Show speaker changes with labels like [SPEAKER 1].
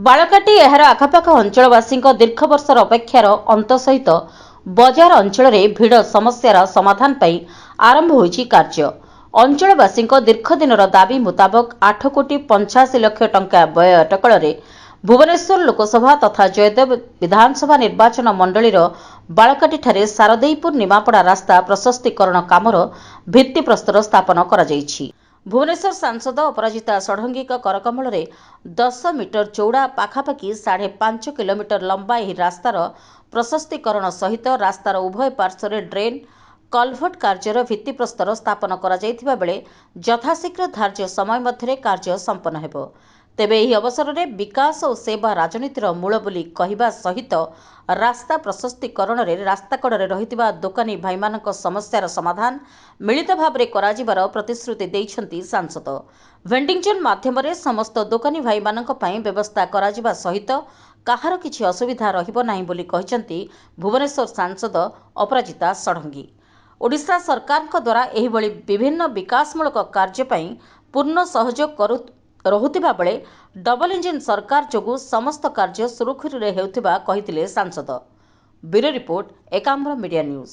[SPEAKER 1] ବାଳକାଟି ଏହାର ଆଖପାଖ ଅଞ୍ଚଳବାସୀଙ୍କ ଦୀର୍ଘ ବର୍ଷର ଅପେକ୍ଷାର ଅନ୍ତ ସହିତ ବଜାର ଅଞ୍ଚଳରେ ଭିଡ଼ ସମସ୍ୟାର ସମାଧାନ ପାଇଁ ଆରମ୍ଭ ହୋଇଛି କାର୍ଯ୍ୟ। ଅଞ୍ଚଳବାସୀଙ୍କ ଦୀର୍ଘଦିନର ଦାବି ମୁତାବକ 8 କୋଟି 85 ଲକ୍ଷ ଟଙ୍କା ବ୍ୟୟ ଅଟକଳରେ ଭୁବନେଶ୍ୱର ଲୋକସଭା ତଥା ଜୟଦେବ ବିଧାନସଭା ନିର୍ବାଚନ ମଣ୍ଡଳୀର ବାଳକାଟିଠାରେ ଶାରଦେଇପୁର ନିମାପଡ଼ା ରାସ୍ତା ପ୍ରଶସ୍ତୀକରଣ କାମର ଭିତ୍ତିପ୍ରସ୍ତର ସ୍ଥାପନ କରାଯାଇଛି। ଭୁବନେଶ୍ୱର ସାଂସଦ ଅପରାଜିତା ଷଡ଼ଙ୍ଗୀଙ୍କ କରକମଳରେ 10 ମିଟର ଚୌଡ଼ା ପାଖାପାଖି 5.5 କିଲୋମିଟର ଲମ୍ବା ଏହି ରାସ୍ତାର ପ୍ରଶସ୍ତୀକରଣ ସହିତ ରାସ୍ତାର ଉଭୟ ପାର୍ଶ୍ୱରେ ଡ୍ରେନ୍ କଲଭର୍ଟ କାର୍ଯ୍ୟର ଭିତ୍ତିପ୍ରସ୍ତର ସ୍ଥାପନ କରାଯାଇଥିବା ବେଳେ ଯଥାଶୀଘ୍ର ଧାର୍ଯ୍ୟ ସମୟ ମଧ୍ୟରେ କାର୍ଯ୍ୟ ସମ୍ପନ୍ନ ହେବ। ତେବେ ଏହି ଅବସରରେ ବିକାଶ ଓ ସେବା ରାଜନୀତିର ମୂଳ ବୋଲି କହିବା ସହିତ ରାସ୍ତା ପ୍ରଶସ୍ତୀକରଣରେ ରାସ୍ତାକଡ଼ରେ ରହିଥିବା ଦୋକାନୀ ଭାଇମାନଙ୍କ ସମସ୍ୟାର ସମାଧାନ ମିଳିତ ଭାବରେ କରାଯିବାର ପ୍ରତିଶ୍ରୁତି ଦେଇଛନ୍ତି ସାଂସଦ। ଭେଣ୍ଡିଂ ଜୋନ୍ ମାଧ୍ୟମରେ ସମସ୍ତ ଦୋକାନୀ ଭାଇମାନଙ୍କ ପାଇଁ ବ୍ୟବସ୍ଥା କରାଯିବା ସହିତ କାହାର କିଛି ଅସୁବିଧା ରହିବ ନାହିଁ ବୋଲି କହିଛନ୍ତି ଭୁବନେଶ୍ୱର ସାଂସଦ ଅପରାଜିତା ଷଡ଼ଙ୍ଗୀ। ଓଡ଼ିଶା ସରକାରଙ୍କ ଦ୍ୱାରା ଏହିଭଳି ବିଭିନ୍ନ ବିକାଶମୂଳକ କାର୍ଯ୍ୟ ପାଇଁ ପୂର୍ଣ୍ଣ ସହଯୋଗ ରହୁଥିବା ବେଳେ ଡବଲ ଇଞ୍ଜିନ୍ ସରକାର ଯୋଗୁଁ ସମସ୍ତ କାର୍ଯ୍ୟ ସୁରୁଖୁରୁରେ ହେଉଥିବା କହିଥିଲେ ସାଂସଦ। Bureau report, Ekamra media news.